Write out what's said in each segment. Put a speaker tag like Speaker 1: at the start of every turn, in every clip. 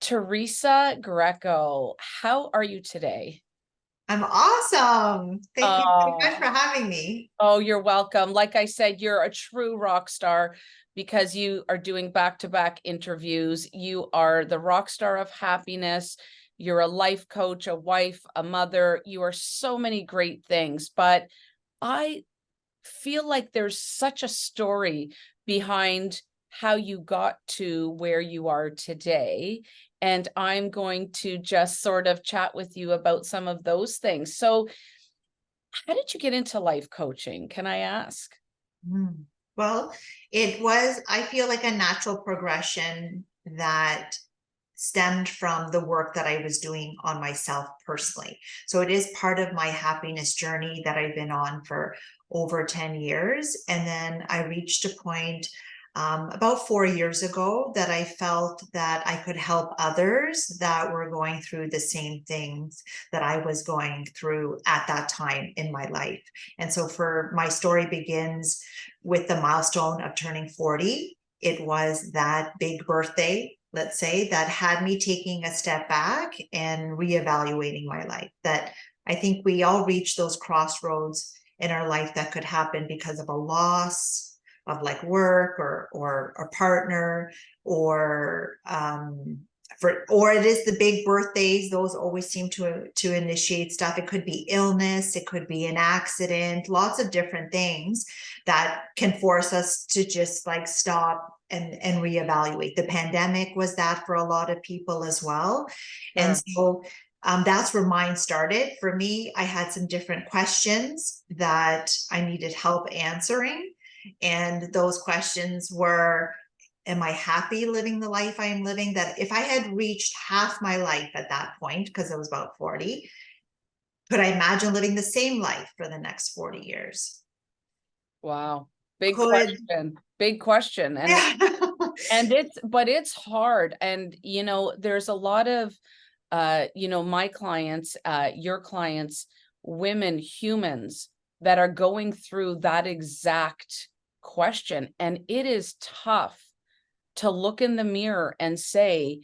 Speaker 1: Teresa Greco, how are you today?
Speaker 2: I'm awesome. Thank you so much
Speaker 1: Oh,
Speaker 2: for having me.
Speaker 1: oh, you're welcome. Like I said, you're a true rock star because you are doing back-to-back interviews. You are the rock star of happiness. You're a life coach, a wife, a mother. You are so many great things, but I feel like there's such a story behind how you got to where you are today. And I'm going to just sort of chat with you about some of those things. So, how did you get into life coaching? Can I ask?
Speaker 2: Mm. Well, I feel like a natural progression that stemmed from the work that I was doing on myself personally. So it is part of my happiness journey that I've been on for over 10 years. And then I reached a point about 4 years ago that I felt that I could help others that were going through the same things that I was going through at that time in my life. And so for my story begins with the milestone of turning 40. It was that big birthday, let's say, that had me taking a step back and reevaluating my life. That I think we all reach those crossroads in our life that could happen because of a loss of like work or a partner or or it is the big birthdays. Those always seem to initiate stuff. It could be illness, it could be an accident, lots of different things that can force us to just like stop and reevaluate. The pandemic was that for a lot of people as well. And
Speaker 1: Sure.
Speaker 2: so that's where mine started. For me, I had some different questions that I needed help answering. And those questions were, am I happy living the life I am living? That if I had reached half my life at that point, because I was about 40, could I imagine living the same life for the next 40 years?
Speaker 1: Wow. Big
Speaker 2: Could,
Speaker 1: question. Big question. And
Speaker 2: yeah.
Speaker 1: and it's hard. And there's a lot of my clients, your clients, women, humans that are going through that exact question. And it is tough to look in the mirror and say,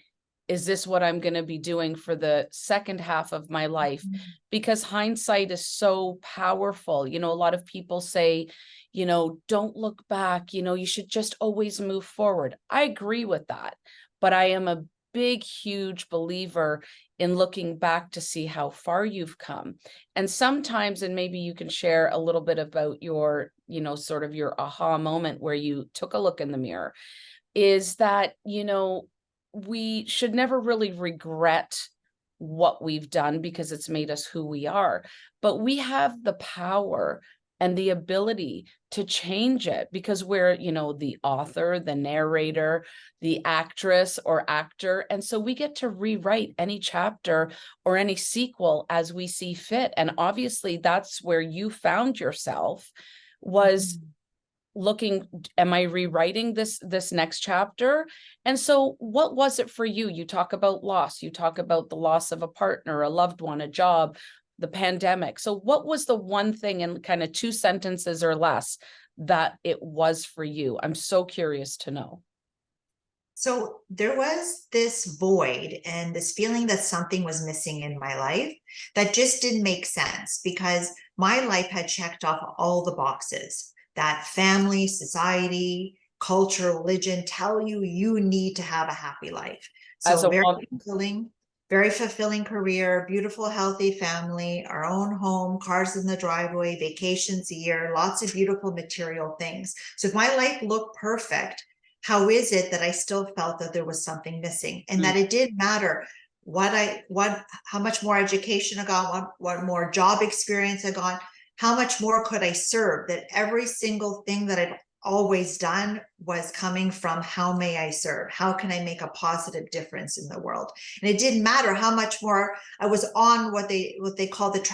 Speaker 1: is this what I'm going to be doing for the second half of my life? Because hindsight is so powerful. A lot of people say, don't look back, you should just always move forward. I agree with that. But I am a big, huge believer in looking back to see how far you've come. And sometimes, and maybe you can share a little bit about your, sort of your aha moment where you took a look in the mirror, is that, we should never really regret what we've done because it's made us who we are. But we have the power and the ability to change it because we're, the author, the narrator, the actress or actor. And so we get to rewrite any chapter or any sequel as we see fit. And obviously that's where you found yourself, was looking, am I rewriting this next chapter? And so what was it for you? You talk about loss, you talk about the loss of a partner, a loved one, a job, the pandemic. So what was the one thing in kind of two sentences or less that it was for you? I'm so curious to know.
Speaker 2: So there was this void and this feeling that something was missing in my life that just didn't make sense because my life had checked off all the boxes that family, society, culture, religion tell you you need to have a happy life.
Speaker 1: As
Speaker 2: So
Speaker 1: a woman.
Speaker 2: very fulfilling career, beautiful, healthy family, our own home, cars in the driveway, vacations a year, lots of beautiful material things. So if my life looked perfect, how is it that I still felt that there was something missing and that it didn't matter how much more education I got, what more job experience I got, how much more could I serve, that every single thing that I've always done was coming from how may I serve? How can I make a positive difference in the world? And it didn't matter how much more I was on what they call the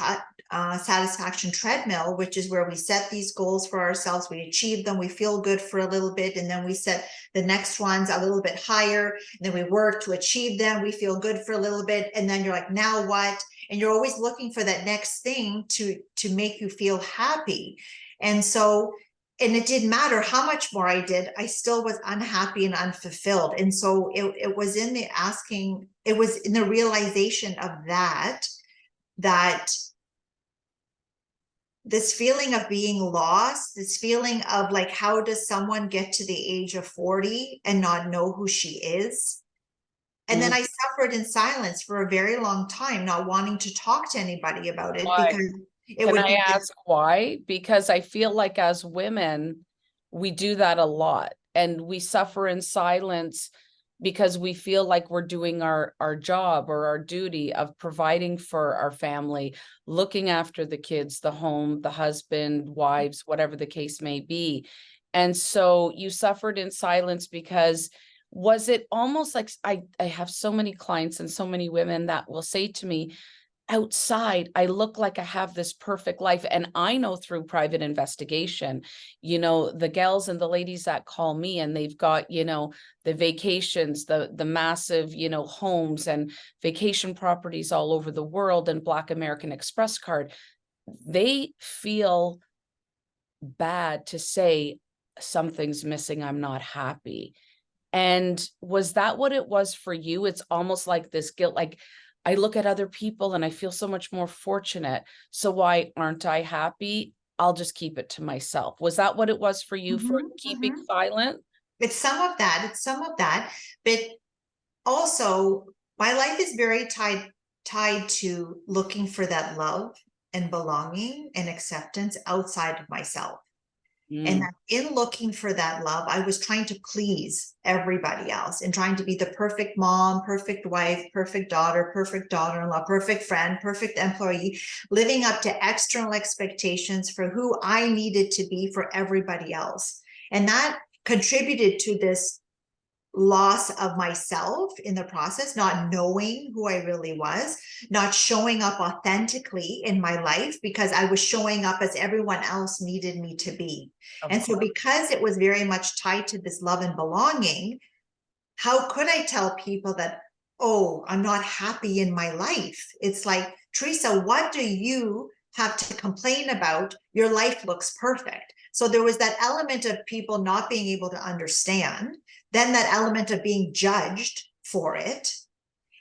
Speaker 2: satisfaction treadmill, which is where we set these goals for ourselves, we achieve them, we feel good for a little bit, and then we set the next ones a little bit higher, and then we work to achieve them, we feel good for a little bit, and then you're like, now what? And you're always looking for that next thing to make you feel happy. And so and it didn't matter how much more I did, I still was unhappy and unfulfilled. And so it was in the asking, it was in the realization of that this feeling of being lost, this feeling of like, how does someone get to the age of 40 and not know who she is? And then
Speaker 1: Mm.
Speaker 2: I suffered in silence for a very long time, not wanting to talk to anybody about it
Speaker 1: Why?
Speaker 2: because it
Speaker 1: Can
Speaker 2: would
Speaker 1: I
Speaker 2: be,
Speaker 1: ask why? Because I feel like as women, we do that a lot and we suffer in silence because we feel like we're doing our job or our duty of providing for our family, looking after the kids, the home, the husband, wives, whatever the case may be. And so you suffered in silence because was it almost like I have so many clients and so many women that will say to me, outside, I look like I have this perfect life. And I know through private investigation, the gals and the ladies that call me and they've got, the vacations, the massive, homes and vacation properties all over the world and Black American Express card, they feel bad to say something's missing. I'm not happy. And was that what it was for you? It's almost like this guilt, like I look at other people and I feel so much more fortunate. So why aren't I happy? I'll just keep it to myself. Was that what it was for you for
Speaker 2: Mhm,
Speaker 1: keeping
Speaker 2: mhm.
Speaker 1: silent?
Speaker 2: It's some of that. It's some of that. But also, my life is very tied to looking for that love and belonging and acceptance outside of myself. And
Speaker 1: Mm,
Speaker 2: that in looking for that love, I was trying to please everybody else and trying to be the perfect mom, perfect wife, perfect daughter in law, perfect friend, perfect employee, living up to external expectations for who I needed to be for everybody else. And that contributed to this loss of myself in the process, not knowing who I really was, not showing up authentically in my life because I was showing up as everyone else needed me to be.
Speaker 1: of
Speaker 2: And so,
Speaker 1: course.
Speaker 2: because it was very much tied to this love and belonging, how could I tell people that, oh, I'm not happy in my life? It's like, Teresa, what do you have to complain about? Your life looks perfect. So there was that element of people not being able to understand, then that element of being judged for it.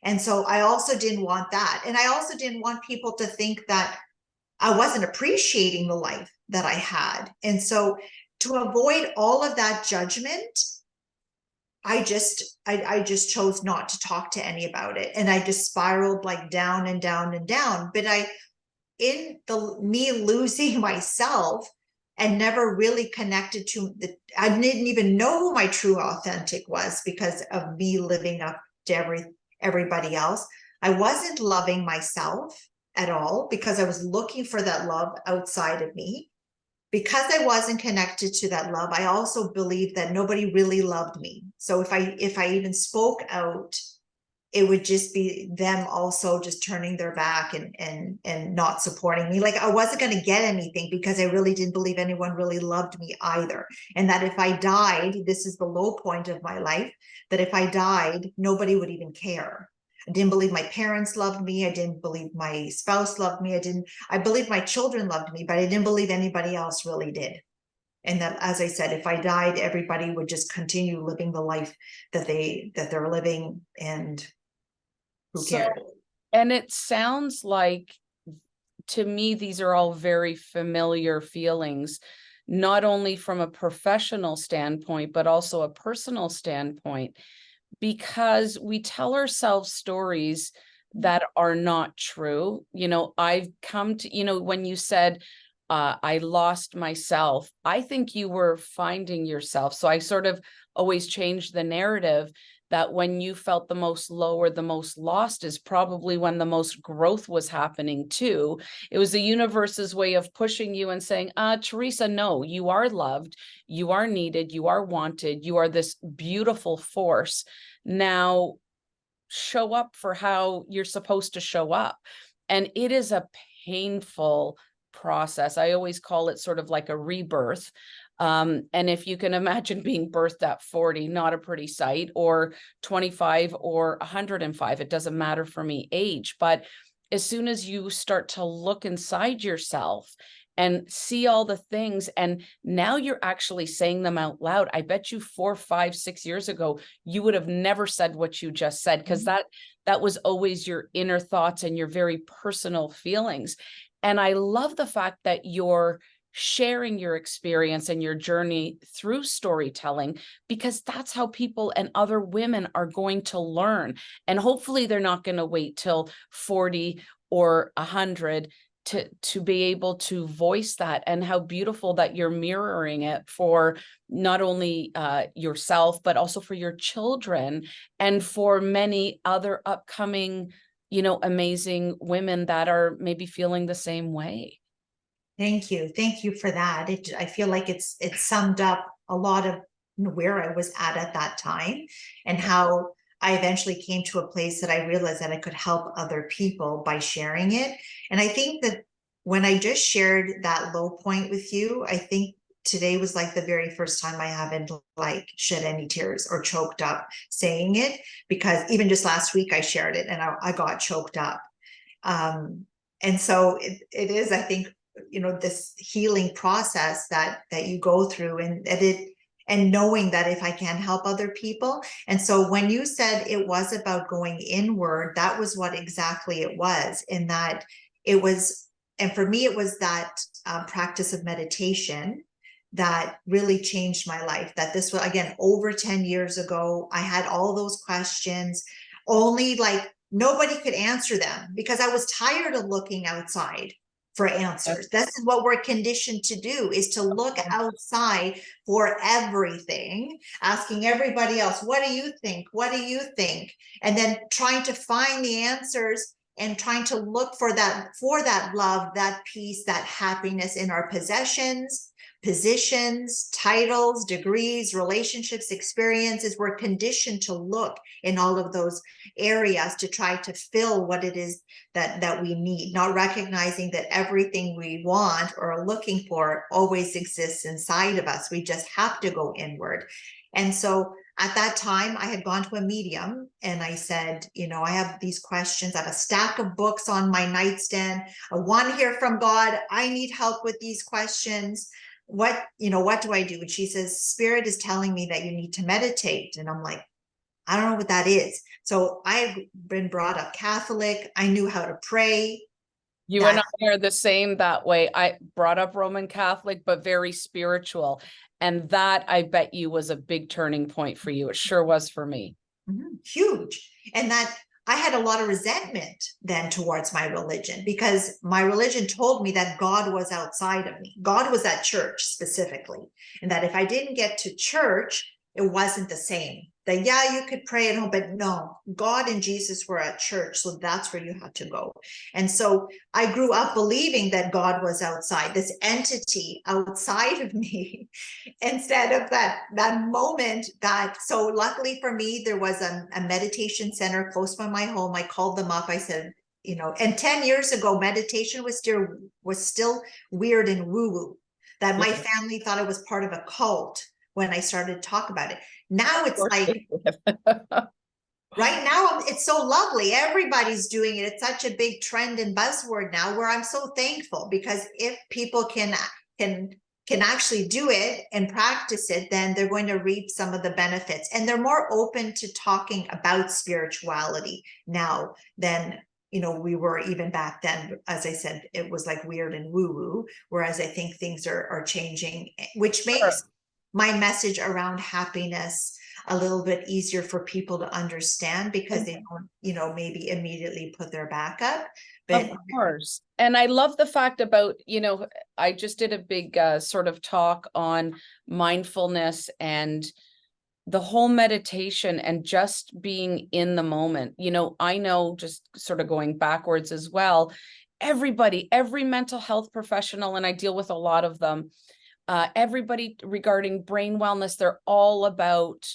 Speaker 2: And so I also didn't want that. And I also didn't want people to think that I wasn't appreciating the life that I had. And so to avoid all of that judgment, I just chose not to talk to any about it. And I just spiraled like down and down and down. But in the me losing myself and never really connected to I didn't even know who my true authentic was because of me living up to everybody else. I wasn't loving myself at all because I was looking for that love outside of me. Because I wasn't connected to that love, I also believed that nobody really loved me. So if I even spoke out, it would just be them also just turning their back and not supporting me. Like I wasn't going to get anything because I really didn't believe anyone really loved me either. And that if I died, this is the low point of my life, that if I died, nobody would even care. I didn't believe my parents loved me. I didn't believe my spouse loved me. I believed my children loved me, but I didn't believe anybody else really did. And that, as I said, if I died, everybody would just continue living the life that they're living, and who
Speaker 1: So,
Speaker 2: cares?
Speaker 1: and it sounds like to me, these are all very familiar feelings, not only from a professional standpoint, but also a personal standpoint, because we tell ourselves stories that are not true. I've come to, when you said, I lost myself, I think you were finding yourself. So I sort of always changed the narrative that when you felt the most low or the most lost is probably when the most growth was happening too. It was the universe's way of pushing you and saying, Teresa, no, you are loved, you are needed, you are wanted, you are this beautiful force. Now show up for how you're supposed to show up. And it is a painful process. I always call it sort of like a rebirth. And if you can imagine being birthed at 40, not a pretty sight, or 25 or 105, it doesn't matter for me age. But as soon as you start to look inside yourself and see all the things. And now you're actually saying them out loud. I bet you 4, 5, 6 years ago, you would have never said what you just said, because that was always your inner thoughts and your very personal feelings. And I love the fact that you're sharing your experience and your journey through storytelling, because that's how people and other women are going to learn. And hopefully they're not going to wait till 40 or 100 to be able to voice that. And how beautiful that you're mirroring it for not only yourself, but also for your children and for many other upcoming, amazing women that are maybe feeling the same way.
Speaker 2: Thank you. Thank you for that. I feel like it summed up a lot of where I was at that time, and how I eventually came to a place that I realized that I could help other people by sharing it. And I think that when I just shared that low point with you, I think today was like the very first time I haven't like shed any tears or choked up saying it, because even just last week I shared it and I got choked up. And so it is, I think, this healing process that you go through, and knowing that if I can help other people. And so when you said it was about going inward, that was what exactly it was. In that it was, and for me, it was that practice of meditation that really changed my life. That this was, again, over 10 years ago. I had all those questions, only like nobody could answer them, because I was tired of looking outside for answers. This is what we're conditioned to do, is to look outside for everything, asking everybody else, what do you think? What do you think? And then trying to find the answers and trying to look for that love, that peace, that happiness in our possessions, positions, titles, degrees, relationships, experiences. We're conditioned to look in all of those areas to try to fill what it is that we need, not recognizing that everything we want or are looking for always exists inside of us. We just have to go inward. And so at that time, I had gone to a medium and I said, I have these questions. I have a stack of books on my nightstand. I want to hear from God. I need help with these questions. What do I do? And she says, Spirit is telling me that you need to meditate. And I'm like, I don't know what that is. So I've been brought up Catholic. I knew how to pray.
Speaker 1: You and I are the same that way. I brought up Roman Catholic, but very spiritual. And that, I bet you, was a big turning point for you. It sure was for me.
Speaker 2: Huge. And that I had a lot of resentment then towards my religion, because my religion told me that God was outside of me. God was at church specifically. And that if I didn't get to church, it wasn't the same. That, yeah, you could pray at home, but no, God and Jesus were at church. So that's where you had to go. And so I grew up believing that God was outside, this entity outside of me, instead of that moment so luckily for me, there was a meditation center close by my home. I called them up. I said, and 10 years ago, meditation was still weird and woo-woo, that my family thought it was part of a cult when I started to talk about it. Now it's like, right now, it's so lovely. Everybody's doing it. It's such a big trend and buzzword now, where I'm so thankful, because if people can actually do it and practice it, then they're going to reap some of the benefits. And they're more open to talking about spirituality now than we were even back then. As I said, it was like weird and woo-woo, whereas I think things are changing, which makes my message around happiness a little bit easier for people to understand, because they don't, maybe immediately put their back up. But
Speaker 1: of course. And I love the fact about, I just did a big sort of talk on mindfulness and the whole meditation and just being in the moment. I know, just sort of going backwards as well, every mental health professional, and I deal with a lot of them, everybody regarding brain wellness, they're all about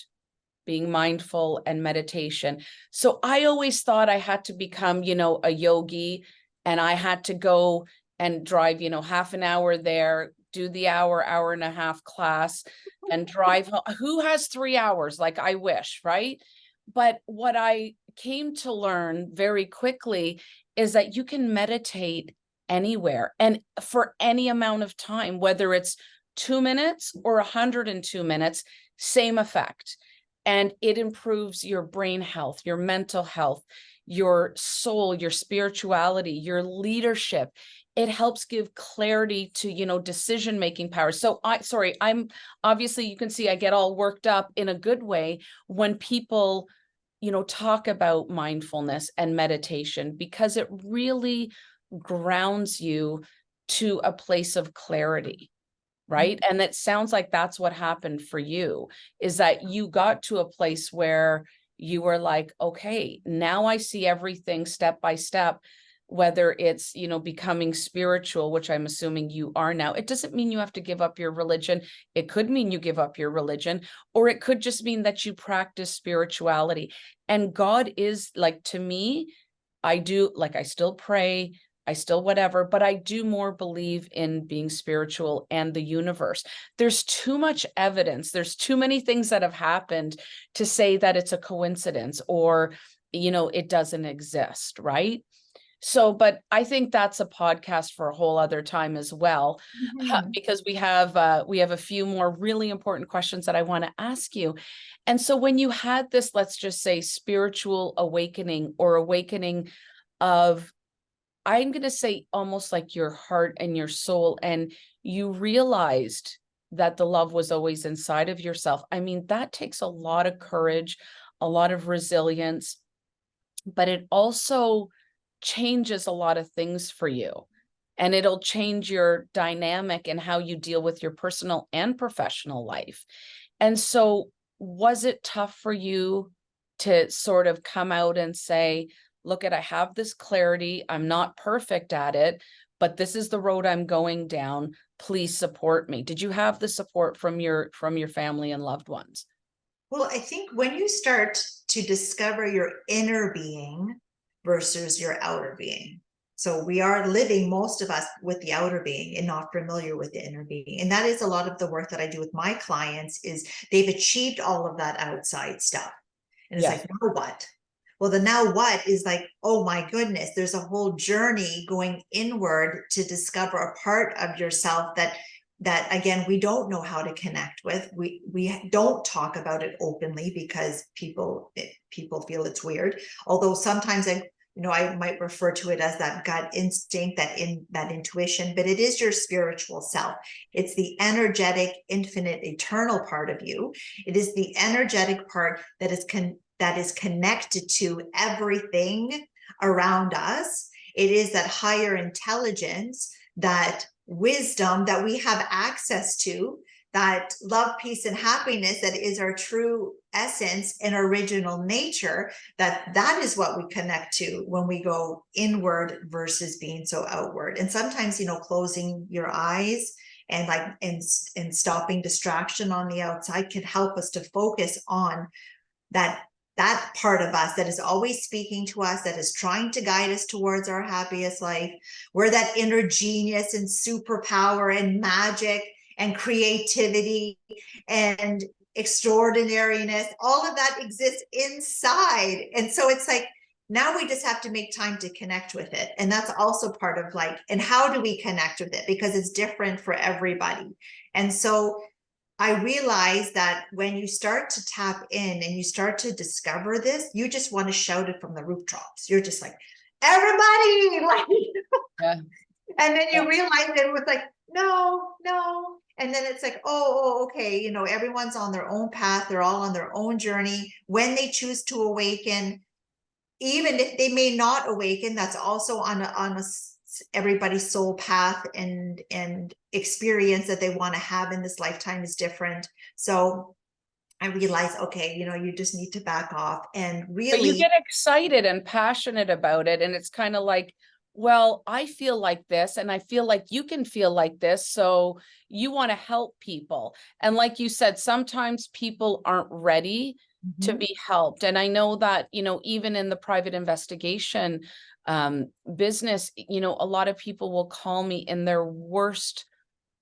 Speaker 1: being mindful and meditation. So I always thought I had to become, a yogi, and I had to go and drive, half an hour there, do the hour and a half class, and drive home. Who has 3 hours? Like, I wish, right? But what I came to learn very quickly is that you can meditate anywhere and for any amount of time, whether it's 2 minutes or 102 minutes, same effect. And it improves your brain health, your mental health, your soul, your spirituality, your leadership. It helps give clarity to, decision-making power. So I'm obviously, you can see I get all worked up in a good way when people, talk about mindfulness and meditation, because it really grounds you to a place of clarity. Right. And it sounds like that's what happened for you, is that you got to a place where you were like, okay, now I see everything step by step, whether it's, becoming spiritual, which I'm assuming you are now. It doesn't mean you have to give up your religion. It could mean you give up your religion, or it could just mean that you practice spirituality. And God is like, to me, I still pray, I still whatever, but I do more believe in being spiritual and the universe. There's too much evidence. There's too many things that have happened to say that it's a coincidence or, it doesn't exist, right? So, but I think that's a podcast for a whole other time as well, because we have a few more really important questions that I want to ask you. And so when you had this, let's just say, spiritual awakening or awakening of, I'm going to say almost like your heart and your soul, and you realized that the love was always inside of yourself. I mean, that takes a lot of courage, a lot of resilience, but it also changes a lot of things for you. And it'll change your dynamic and how you deal with your personal and professional life. And so, was it tough for you to sort of come out and say, look, I have this clarity. I'm not perfect at it, but this is the road I'm going down. Please support me. Did you have the support from your family and loved ones?
Speaker 2: Well, I think when you start to discover your inner being versus your outer being. So we are living, most of us, with the outer being and not familiar with the inner being. And that is a lot of the work that I do with my clients, is they've achieved all of that outside stuff. And it's
Speaker 1: Yes.
Speaker 2: like, now what? Well, the now what is like, oh my goodness, there's a whole journey going inward to discover a part of yourself that again, we don't know how to connect with. We don't talk about it openly because people feel it's weird. Although sometimes I might refer to it as that gut instinct, that intuition, but it is your spiritual self. It's the energetic, infinite, eternal part of you. It is the energetic part that is connected to everything around us. It is that higher intelligence, that wisdom that we have access to, that love, peace, and happiness that is our true essence and original nature, that is what we connect to when we go inward versus being so outward. And sometimes, closing your eyes and and stopping distraction on the outside can help us to focus on that part of us that is always speaking to us, that is trying to guide us towards our happiest life, where that inner genius and superpower and magic and creativity and extraordinariness, all of that exists inside. And so it's like, now we just have to make time to connect with it. And that's also part of and how do we connect with it? Because it's different for everybody. And so I realized that when you start to tap in and you start to discover this, you just want to shout it from the rooftops. You're just like, everybody,
Speaker 1: Yeah.
Speaker 2: And then you realize it was like, no. And then it's like, oh, okay. Everyone's on their own path. They're all on their own journey. When they choose to awaken, even if they may not awaken, that's also on everybody's soul path and experience that they want to have in this lifetime is different. So I realized, okay, you just need to back off and really.
Speaker 1: But you get excited and passionate about it. And it's kind of like, well, I feel like this, and I feel like you can feel like this. So you want to help people. And like you said, sometimes people aren't ready to be helped. And I know that, even in the private investigation business, a lot of people will call me in their worst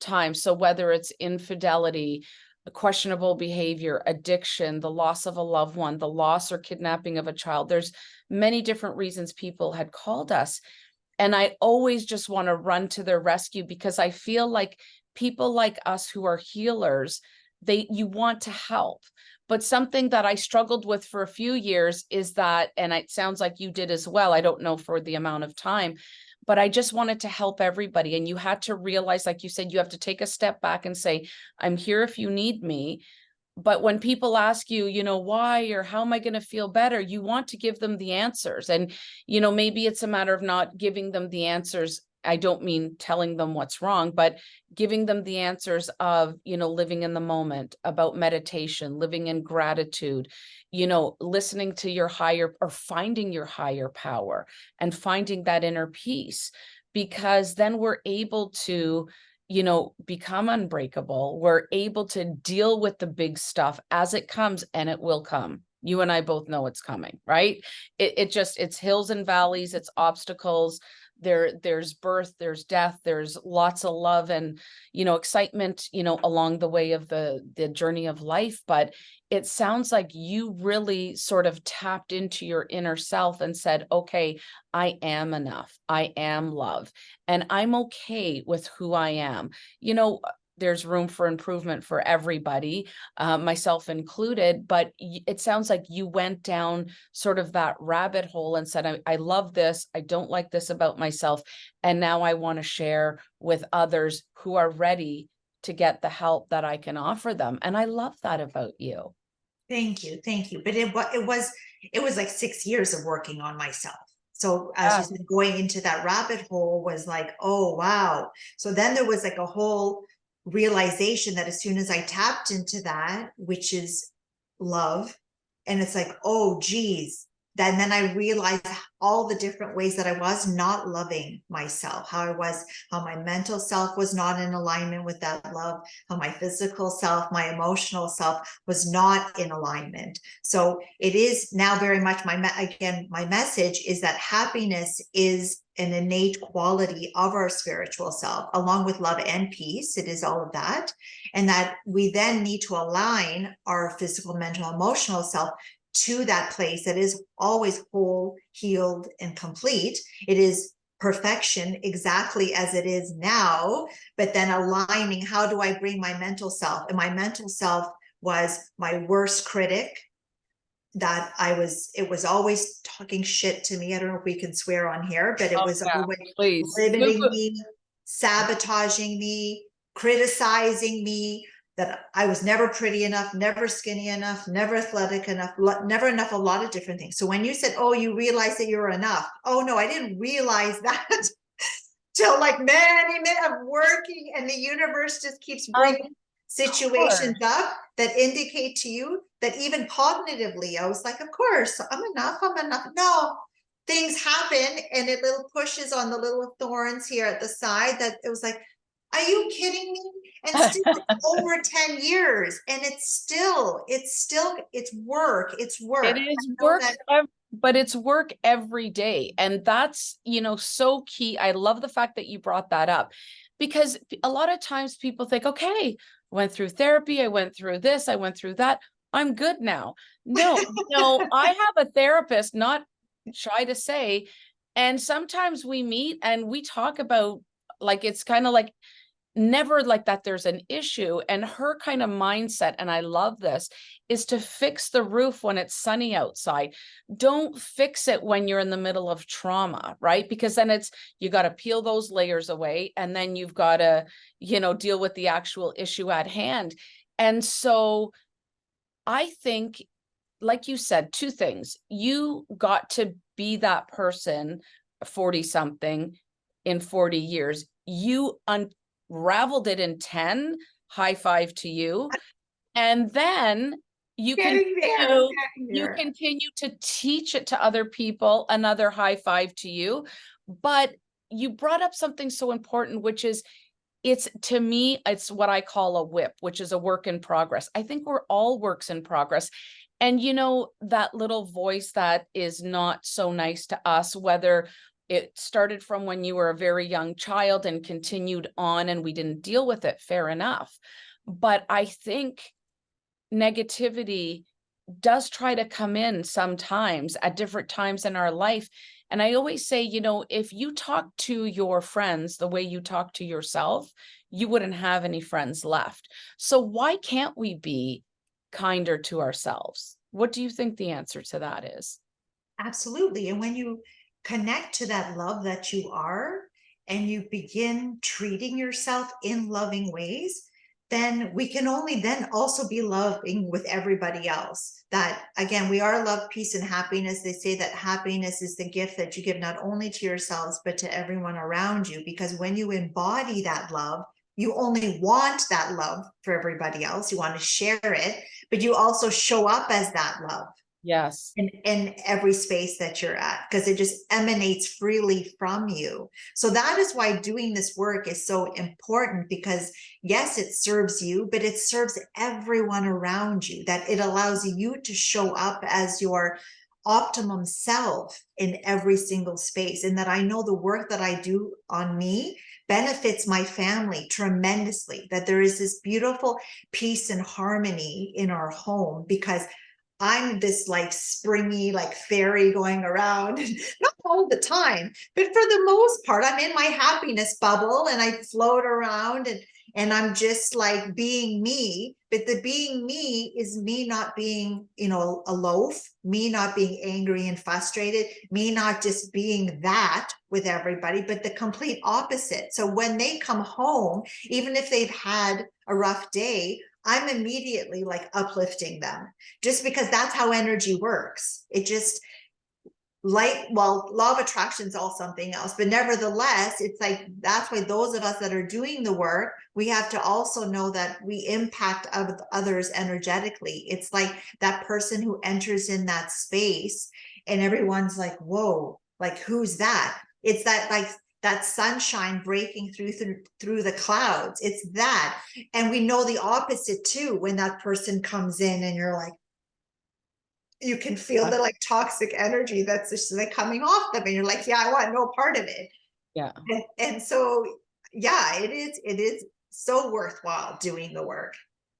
Speaker 1: time. So whether it's infidelity, questionable behavior, addiction, the loss of a loved one, the loss or kidnapping of a child, there's many different reasons people had called us. And I always just want to run to their rescue, because I feel like people like us who are healers, you want to help. But something that I struggled with for a few years is that, and it sounds like you did as well, I don't know for the amount of time, but I just wanted to help everybody. And you had to realize, like you said, you have to take a step back and say, I'm here if you need me. But when people ask you, why, or how am I going to feel better? You want to give them the answers. And, maybe it's a matter of not giving them the answers. I don't mean telling them what's wrong, but giving them the answers of, living in the moment, about meditation, living in gratitude, listening to your higher, or finding your higher power and finding that inner peace, because then we're able to become unbreakable. We're able to deal with the big stuff as it comes, and it will come. You and I both know it's coming, right? It's hills and valleys, it's obstacles. There's birth, there's death, there's lots of love and, excitement, along the way of the journey of life. But it sounds like you really sort of tapped into your inner self and said, okay, I am enough. I am love. And I'm okay with who I am. There's room for improvement for everybody, myself included, but it sounds like you went down sort of that rabbit hole and said, I love this. I don't like this about myself. And now I want to share with others who are ready to get the help that I can offer them. And I love that about you.
Speaker 2: Thank you. Thank you. But it was like 6 years of working on myself. So as you
Speaker 1: Yeah.
Speaker 2: said, going into that rabbit hole was like, oh, wow. So then there was like a whole realization that as soon as I tapped into that, which is love, and it's like, oh, geez. Then I realized all the different ways that I was not loving myself, how my mental self was not in alignment with that love, how my physical self, my emotional self was not in alignment. So it is now very much my message is that happiness is an innate quality of our spiritual self, along with love and peace. It is all of that. And that we then need to align our physical, mental, emotional self to that place that is always whole, healed, and complete. It is perfection exactly as it is now, but then aligning, how do I bring my mental self? And my mental self was my worst critic, that it was always talking shit to me. I don't know if we can swear on here, but it
Speaker 1: Oh,
Speaker 2: was
Speaker 1: yeah,
Speaker 2: always
Speaker 1: please.
Speaker 2: limiting me, sabotaging me, criticizing me, that I was never pretty enough, never skinny enough, never athletic enough, never enough, a lot of different things. So when you said, oh, you realize that you're enough. Oh no, I didn't realize that till like many minutes of working, and the universe just keeps bringing situations up that indicate to you that even cognitively, I was like, of course, I'm enough. No, things happen, and it little pushes on the little thorns here at the side that it was like, are you kidding me? And still over 10 years, and it's work. It's
Speaker 1: It
Speaker 2: work.
Speaker 1: is work, but it's work every day. And that's, so key. I love the fact that you brought that up, because a lot of times people think, okay, went through therapy, I went through this, I went through that, I'm good now. No, I have a therapist, not shy to say, and sometimes we meet and we talk about, like, it's kind of like, never like that there's an issue. And her kind of mindset, and I love this, is to fix the roof when it's sunny outside. Don't fix it when you're in the middle of trauma, right? Because then you got to peel those layers away, and then you've got to, deal with the actual issue at hand. And so I think, like you said, two things. You got to be that person, 40 something, in 40 years. You unraveled it in 10. High five to you. And then you continue to teach it to other people. Another high five to you. But you brought up something so important, which is, to me, it's what I call a whip, which is a work in progress. I think we're all works in progress. And that little voice that is not so nice to us, whether it started from when you were a very young child and continued on and we didn't deal with it, fair enough. But I think negativity does try to come in sometimes at different times in our life. And I always say, you know, if you talk to your friends the way you talk to yourself, you wouldn't have any friends left. So why can't we be kinder to ourselves? What do you think the answer to that is?
Speaker 2: Absolutely. And when you connect to that love that you are, and you begin treating yourself in loving ways, then we can only then also be loving with everybody else. That again, we are love, peace, and happiness. They say that happiness is the gift that you give not only to yourselves, but to everyone around you. Because when you embody that love, you only want that love for everybody else. You want to share it, but you also show up as that love
Speaker 1: Yes.
Speaker 2: in every space that you're at, because it just emanates freely from you. So that is why doing this work is so important, because yes, it serves you, but it serves everyone around you, that it allows you to show up as your optimum self in every single space. And that I know the work that I do on me benefits my family tremendously, that there is this beautiful peace and harmony in our home, because I'm this like springy, like fairy going around, not all the time, but for the most part, I'm in my happiness bubble and I float around, and I'm just like being me. But the being me is me not being, you know, a loaf, me not being angry and frustrated, me not just being that with everybody, but the complete opposite. So when they come home, even if they've had a rough day, I'm immediately like uplifting them, just because that's how energy works. It just light, well, law of attraction is all something else, but nevertheless, it's like, that's why those of us that are doing the work, we have to also know that we impact others energetically. It's like that person who enters in that space and everyone's like, whoa, like, who's that? It's that, like, that sunshine breaking through the clouds. It's that. And we know the opposite too, when that person comes in and you're like, you can feel the like toxic energy that's just like coming off them, and you're like, yeah, I want no part of it.
Speaker 1: Yeah.
Speaker 2: And so yeah, it is so worthwhile doing the work.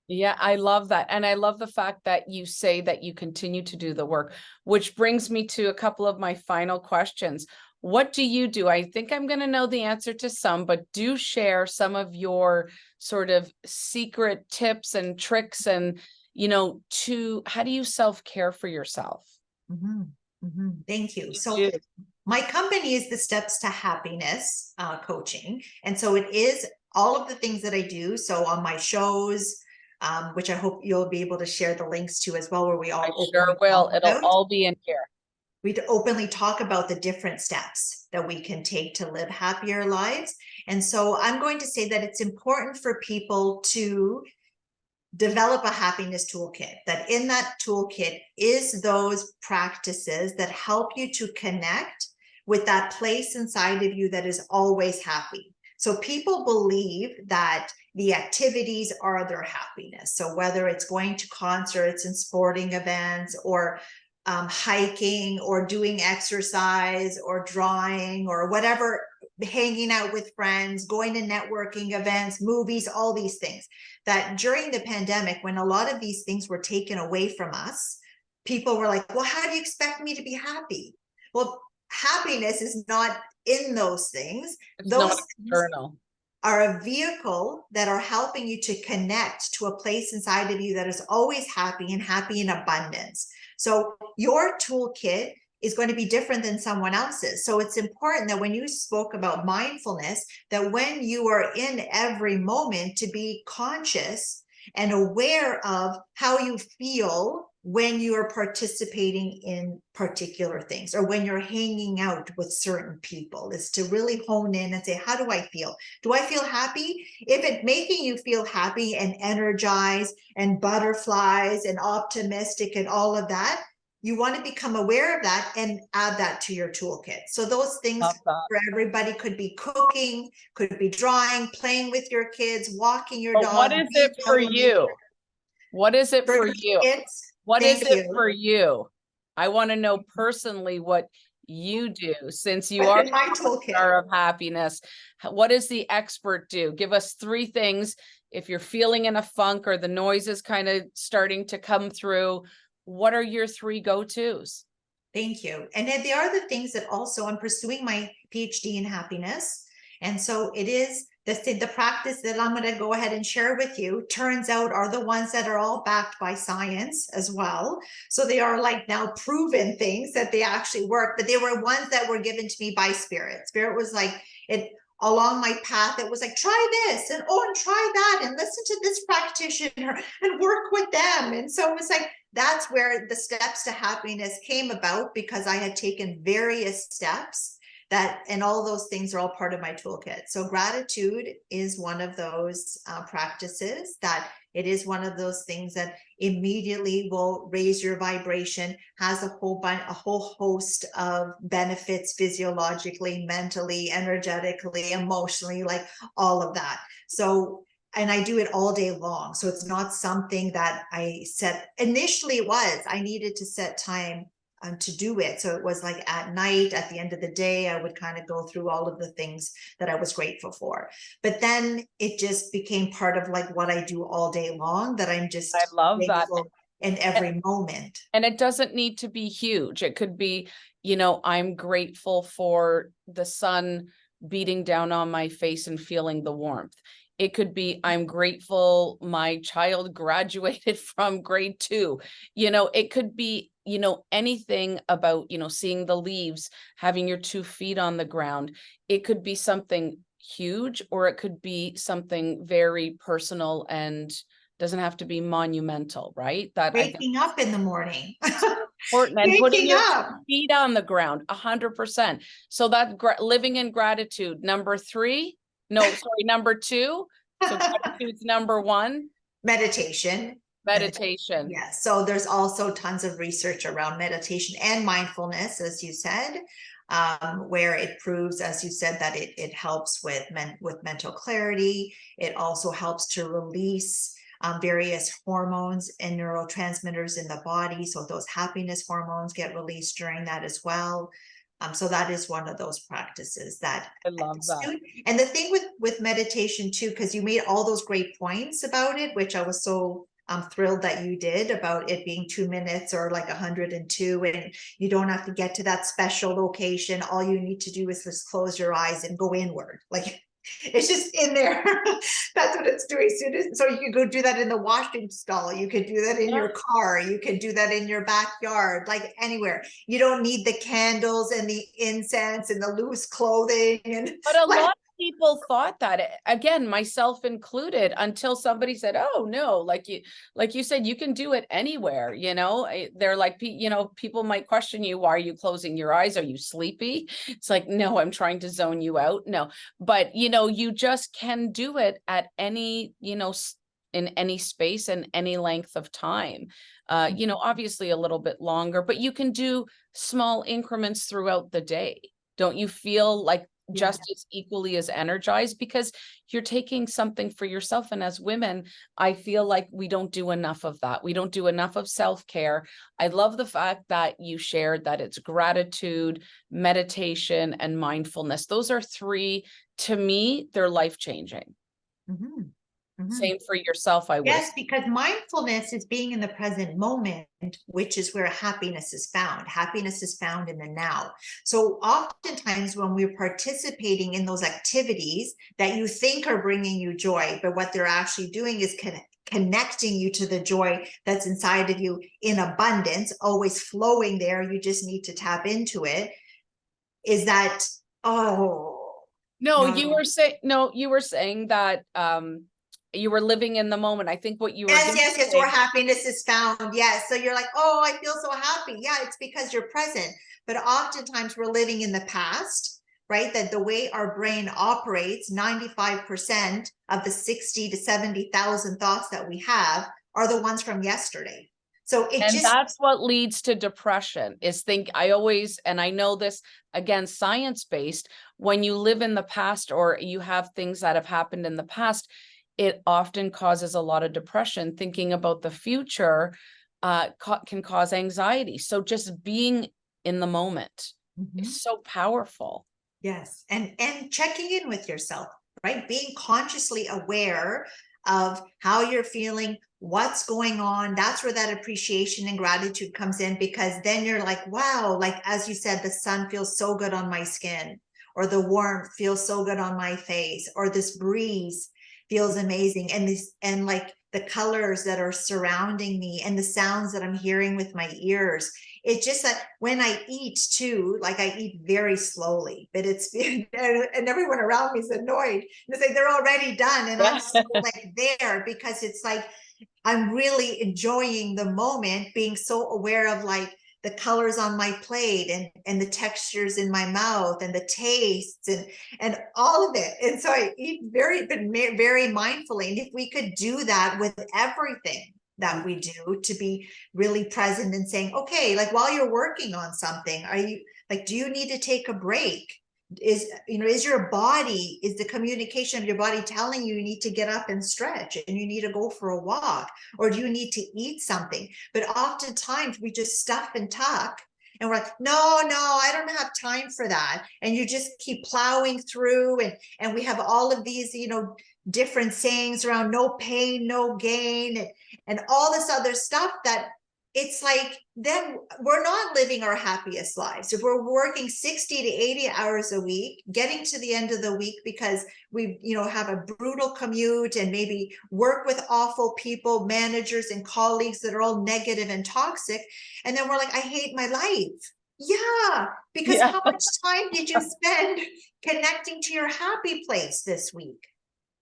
Speaker 1: Yeah, I love that. And I love the fact that you say that you continue to do the work, which brings me to a couple of my final questions. What do you do? I think I'm going to know the answer to some, but do share some of your sort of secret tips and tricks and, you know, to how do you self-care for yourself?
Speaker 2: Thank you.
Speaker 1: You
Speaker 2: So
Speaker 1: do.
Speaker 2: my company is the Steps to Happiness coaching. And so it is all of the things that I do. So on my shows, which I hope you'll be able to share the links to as well, where we
Speaker 1: I
Speaker 2: all
Speaker 1: sure
Speaker 2: openly
Speaker 1: will.
Speaker 2: talk
Speaker 1: It'll
Speaker 2: about,
Speaker 1: all be in here.
Speaker 2: we openly talk about the different steps that we can take to live happier lives. And so I'm going to say that it's important for people to develop a happiness toolkit, that in that toolkit is those practices that help you to connect with that place inside of you that is always happy. So people believe that the activities are their happiness. So whether it's going to concerts and sporting events, or hiking, or doing exercise, or drawing, or whatever, hanging out with friends, going to networking events, movies, all these things, that during the pandemic, when a lot of these things were taken away from us, people were like, well, how do you expect me to be happy? Well, happiness is not in those things.
Speaker 1: It's
Speaker 2: Those
Speaker 1: not
Speaker 2: things
Speaker 1: external.
Speaker 2: are a vehicle that are helping you to connect to a place inside of you that is always happy, and happy in abundance. So your toolkit is going to be different than someone else's. So it's important that when you spoke about mindfulness, that when you are in every moment, to be conscious and aware of how you feel when you are participating in particular things, or when you're hanging out with certain people, is to really hone in and say, how do I feel? Do I feel happy? If it's making you feel happy and energized and butterflies and optimistic and all of that, you want to become aware of that and add that to your toolkit. So those things
Speaker 1: Love that.
Speaker 2: for everybody could be cooking, could be drawing, playing with your kids, walking your
Speaker 1: But what
Speaker 2: dog,
Speaker 1: is
Speaker 2: being
Speaker 1: it
Speaker 2: out
Speaker 1: for
Speaker 2: in nature.
Speaker 1: you? What is it
Speaker 2: For
Speaker 1: for
Speaker 2: your
Speaker 1: you?
Speaker 2: kids,
Speaker 1: What is
Speaker 2: thank
Speaker 1: it
Speaker 2: you.
Speaker 1: for you? I want to know personally what you do, since you
Speaker 2: What's
Speaker 1: are
Speaker 2: in my
Speaker 1: the
Speaker 2: toolkit?
Speaker 1: star of happiness. What does the expert do? Give us 3 things. If you're feeling in a funk or the noise is kind of starting to come through, what are your 3 go-tos?
Speaker 2: Thank you. And then there are the things that also I'm pursuing my PhD in happiness. And so it is the practice that I'm going to go ahead and share with you, turns out, are the ones that are all backed by science as well. So they are like now proven things that they actually work, but they were ones that were given to me by Spirit. Spirit was like, it along my path, it was like, try this and oh, and try that, and listen to this practitioner and work with them. And so it was like, that's where the steps to happiness came about, because I had taken various steps that, and all those things are all part of my toolkit. So gratitude is one of those practices that it is one of those things that immediately will raise your vibration, has a whole host of benefits physiologically, mentally, energetically, emotionally, like all of that. So, and I do it all day long. So it's not something that I set, initially it was, I needed to set time to do it. So it was like at night, at the end of the day, I would kind of go through all of the things that I was grateful for. But then it just became part of like what I do all day long, that I'm
Speaker 1: I
Speaker 2: just
Speaker 1: love that.
Speaker 2: grateful in every moment.
Speaker 1: And it doesn't need to be huge. It could be, you know, I'm grateful for the sun beating down on my face and feeling the warmth. It could be, I'm grateful my child graduated from grade 2. You know, it could be, you know, anything about, you know, seeing the leaves, having your 2 feet on the ground. It could be something huge, or it could be something very personal and doesn't have to be monumental, right? That I think
Speaker 2: Waking up in the morning.
Speaker 1: important, and putting
Speaker 2: Waking
Speaker 1: your
Speaker 2: up.
Speaker 1: feet on the ground 100%. So that living in gratitude, number 3, no, sorry, number 2. So gratitude's number 1,
Speaker 2: Meditation.
Speaker 1: meditation.
Speaker 2: Yes. So there's also tons of research around meditation and mindfulness, as you said, where it proves, as you said, that it helps with mental clarity. It also helps to release various hormones and neurotransmitters in the body. So those happiness hormones get released during that as well. So that is one of those practices that
Speaker 1: I love that.
Speaker 2: and the thing with meditation too, because you made all those great points about it, which I was so thrilled that you did, about it being 2 minutes or like 102, and you don't have to get to that special location. All you need to do is just close your eyes and go inward. Like it's just in there. That's what it's doing. So you could go do that in the washing stall. You could do that in
Speaker 1: Yeah.
Speaker 2: your car. You could do that in your backyard, like anywhere. You don't need the candles and the incense and the loose clothing. And
Speaker 1: But a
Speaker 2: like,
Speaker 1: lot of people thought that, again, myself included, until somebody said, oh no, like you said, you can do it anywhere, you know. They're like, you know, people might question you, why are you closing your eyes? Are you sleepy? It's like, no, I'm trying to zone you out. No, but you know, you just can do it at any, you know, in any space and any length of time. You know, obviously a little bit longer, but you can do small increments throughout the day. Don't you feel like just as equally as energized, because you're taking something for yourself? And as women, I feel like we don't do enough of that. We don't do enough of self-care. I love the fact that you shared that it's gratitude, meditation, and mindfulness. Those are 3, to me, they're life-changing.
Speaker 2: Mhm.
Speaker 1: Same for yourself, I would
Speaker 2: Yes,
Speaker 1: assume.
Speaker 2: because mindfulness is being in the present moment, which is where happiness is found. Happiness is found in the now. So oftentimes when we're participating in those activities that you think are bringing you joy, but what they're actually doing is connecting you to the joy that's inside of you in abundance, always flowing there. You just need to tap into it. Is that, oh,
Speaker 1: No,
Speaker 2: no.
Speaker 1: you were saying, no, you were saying that you were living in the moment. I think what you were
Speaker 2: Yes,
Speaker 1: going to
Speaker 2: yes, yes,
Speaker 1: say.
Speaker 2: where happiness is found. Yes. So you're like, oh, I feel so happy. Yeah, it's because you're present. But oftentimes we're living in the past, right? That the way our brain operates, 95% of the 60 to 70,000 thoughts that we have are the ones from yesterday. So it
Speaker 1: And
Speaker 2: just,
Speaker 1: that's what leads to depression, is I always, and I know this, again, science-based, when you live in the past or you have things that have happened in the past, it often causes a lot of depression. Thinking about the future can cause anxiety. So just being in the moment is so powerful.
Speaker 2: yes. And checking in with yourself, right? Being consciously aware of how you're feeling, what's going on. That's where that appreciation and gratitude comes in, because then you're like, wow, like as you said, the sun feels so good on my skin, or the warmth feels so good on my face, or this breeze feels amazing, and this, and like the colors that are surrounding me and the sounds that I'm hearing with my ears. It's just that when I eat too, like I eat very slowly, but it's and everyone around me is annoyed. It's like they're already done, and I'm
Speaker 1: Yeah.
Speaker 2: still like there, because it's like I'm really enjoying the moment, being so aware of like the colors on my plate, and the textures in my mouth, and the tastes, and all of it. And so I eat very mindfully. And if we could do that with everything that we do, to be really present and saying, okay, like while you're working on something, are you like, do you need to take a break? Is, you know, is your body, is the communication of your body telling you you need to get up and stretch, and you need to go for a walk, or do you need to eat something? But oftentimes we just stuff and tuck, and we're like, no, I don't have time for that. And you just keep plowing through, and we have all of these, you know, different sayings around no pain, no gain, and all this other stuff, that it's like, then we're not living our happiest lives. If we're working 60 to 80 hours a week, getting to the end of the week because we, you know, have a brutal commute, and maybe work with awful people, managers and colleagues that are all negative and toxic, and then we're like, I hate my life. Yeah, because
Speaker 1: Yeah.
Speaker 2: how much time did you spend connecting to your happy place this week?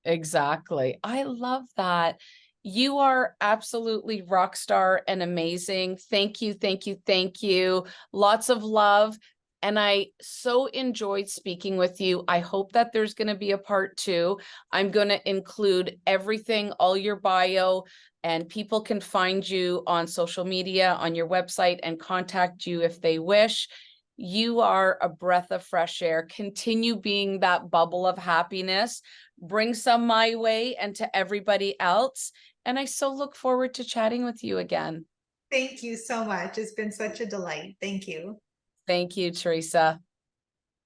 Speaker 1: Exactly. I love that. You are absolutely rock star and amazing. Thank you, thank you, thank you. Lots of love. And I so enjoyed speaking with you. I hope that there's going to be a part two. I'm going to include everything, all your bio, and people can find you on social media, on your website, and contact you if they wish. You are a breath of fresh air. Continue being that bubble of happiness. Bring some my way and to everybody else. And I so look forward to chatting with you again.
Speaker 2: Thank you so much. It's been such a delight. Thank you.
Speaker 1: Thank you, Teresa.